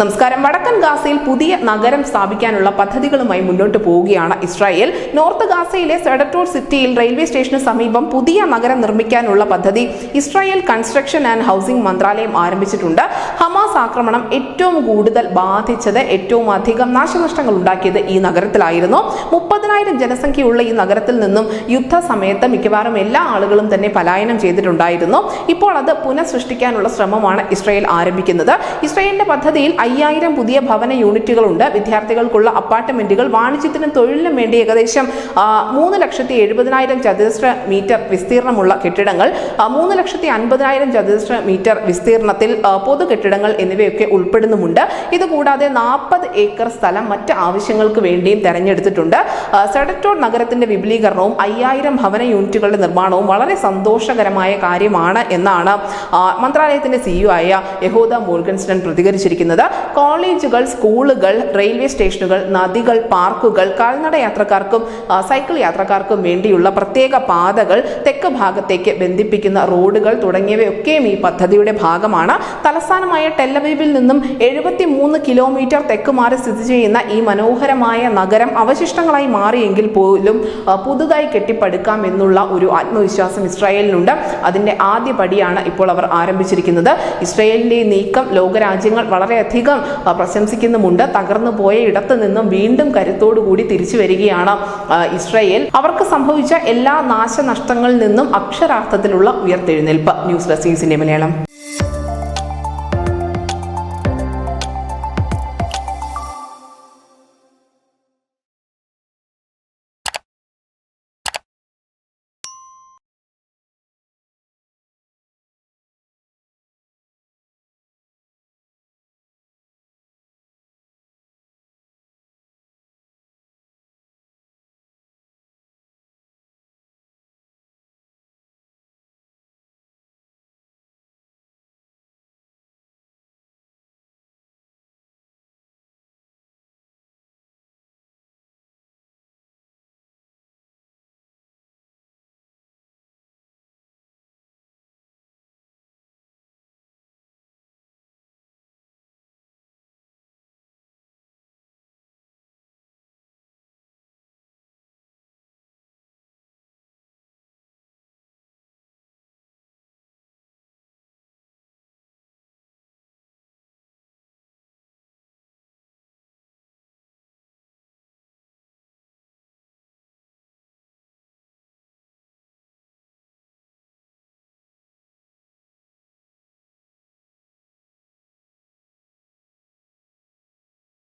നമസ്കാരം. വടക്കൻ ഗാസയിൽ പുതിയ നഗരം സ്ഥാപിക്കാനുള്ള പദ്ധതികളുമായി മുന്നോട്ട് പോവുകയാണ് ഇസ്രായേൽ. നോർത്ത് ഗാസയിലെ സെഡറ്റോർ സിറ്റിയിൽ റെയിൽവേ സ്റ്റേഷന് സമീപം പുതിയ നഗരം നിർമ്മിക്കാനുള്ള പദ്ധതി ഇസ്രായേൽ കൺസ്ട്രക്ഷൻ ആൻഡ് ഹൗസിംഗ് മന്ത്രാലയം ആരംഭിച്ചിട്ടുണ്ട്. ഹമാസ് ആക്രമണം ഏറ്റവും കൂടുതൽ ബാധിച്ചത്, ഏറ്റവും അധികം നാശനഷ്ടങ്ങൾ ഉണ്ടാക്കിയത് ഈ നഗരത്തിലായിരുന്നു. 30,000 ജനസംഖ്യയുള്ള ഈ നഗരത്തിൽ നിന്നും യുദ്ധസമയത്ത് മിക്കവാറും എല്ലാ ആളുകളും തന്നെ പലായനം ചെയ്തിട്ടുണ്ടായിരുന്നു. ഇപ്പോൾ അത് പുനഃസൃഷ്ടിക്കാനുള്ള ശ്രമമാണ് ഇസ്രായേൽ ആരംഭിക്കുന്നത്. ഇസ്രായേലിന്റെ പദ്ധതിയിൽ 5000 പുതിയ ഭവന യൂണിറ്റുകളുണ്ട്. വിദ്യാർത്ഥികൾക്കുള്ള അപ്പാർട്ട്മെന്റുകൾ, വാണിജ്യത്തിനും തൊഴിലിനും വേണ്ടി ഏകദേശം 3,70,000 ചതുരശ്ര മീറ്റർ വിസ്തീർണമുള്ള കെട്ടിടങ്ങൾ, 3,50,000 ചതുരശ്ര മീറ്റർ വിസ്തീർണത്തിൽ പൊതു കെട്ടിടങ്ങൾ എന്നിവയൊക്കെ ഉൾപ്പെടുന്നുമുണ്ട്. ഇതുകൂടാതെ 40 ഏക്കർ സ്ഥലം മറ്റ് ആവശ്യങ്ങൾക്ക് വേണ്ടിയും തെരഞ്ഞെടുത്തിട്ടുണ്ട്. സെഡറ്റോർ നഗരത്തിന്റെ വിപുലീകരണവും 5000 ഭവന യൂണിറ്റുകളുടെ നിർമ്മാണവും വളരെ സന്തോഷകരമായ കാര്യമാണ് എന്നാണ് മന്ത്രാലയത്തിന്റെ CEO ആയ യഹൂദ മോർഗൻസ്റ്റൺ പ്രതികരിച്ചിരിക്കുന്നത്. കോളേജുകൾ, സ്കൂളുകൾ, റെയിൽവേ സ്റ്റേഷനുകൾ, നദികൾ, പാർക്കുകൾ, കാൽനട യാത്രക്കാർക്കും സൈക്കിൾ യാത്രക്കാർക്കും വേണ്ടിയുള്ള പ്രത്യേക പാതകൾ, തെക്ക് ഭാഗത്തേക്ക് ബന്ധിപ്പിക്കുന്ന റോഡുകൾ തുടങ്ങിയവയൊക്കെയും ഈ പദ്ധതിയുടെ ഭാഗമാണ്. തലസ്ഥാനമായ ടെലവീവിൽ നിന്നും 73 കിലോമീറ്റർ തെക്ക് മാറി സ്ഥിതി ചെയ്യുന്ന ഈ മനോഹരമായ നഗരം അവശിഷ്ടങ്ങളായി മാറിയെങ്കിൽ പോലും പുതുതായി കെട്ടിപ്പടുക്കാം എന്നുള്ള ഒരു ആത്മവിശ്വാസം ഇസ്രായേലിനുണ്ട്. അതിന്റെ ആദ്യ പടിയാണ് ഇപ്പോൾ അവർ ആരംഭിച്ചിരിക്കുന്നത്. ഇസ്രായേലിന്റെ നീക്കം ലോകരാജ്യങ്ങൾ വളരെയധികം പ്രശംസിക്കുന്നുമുണ്ട്. തകർന്നു പോയ ഇടത്ത് നിന്നും വീണ്ടും കരുത്തോടുകൂടി തിരിച്ചു വരികയാണ് ഇസ്രായേൽ. അവർക്ക് സംഭവിച്ച എല്ലാ നാശനഷ്ടങ്ങളിൽ നിന്നും അക്ഷരാർത്ഥത്തിലുള്ള ഉയർത്തെഴുന്നേൽപ്പ്. News desk Malayalam.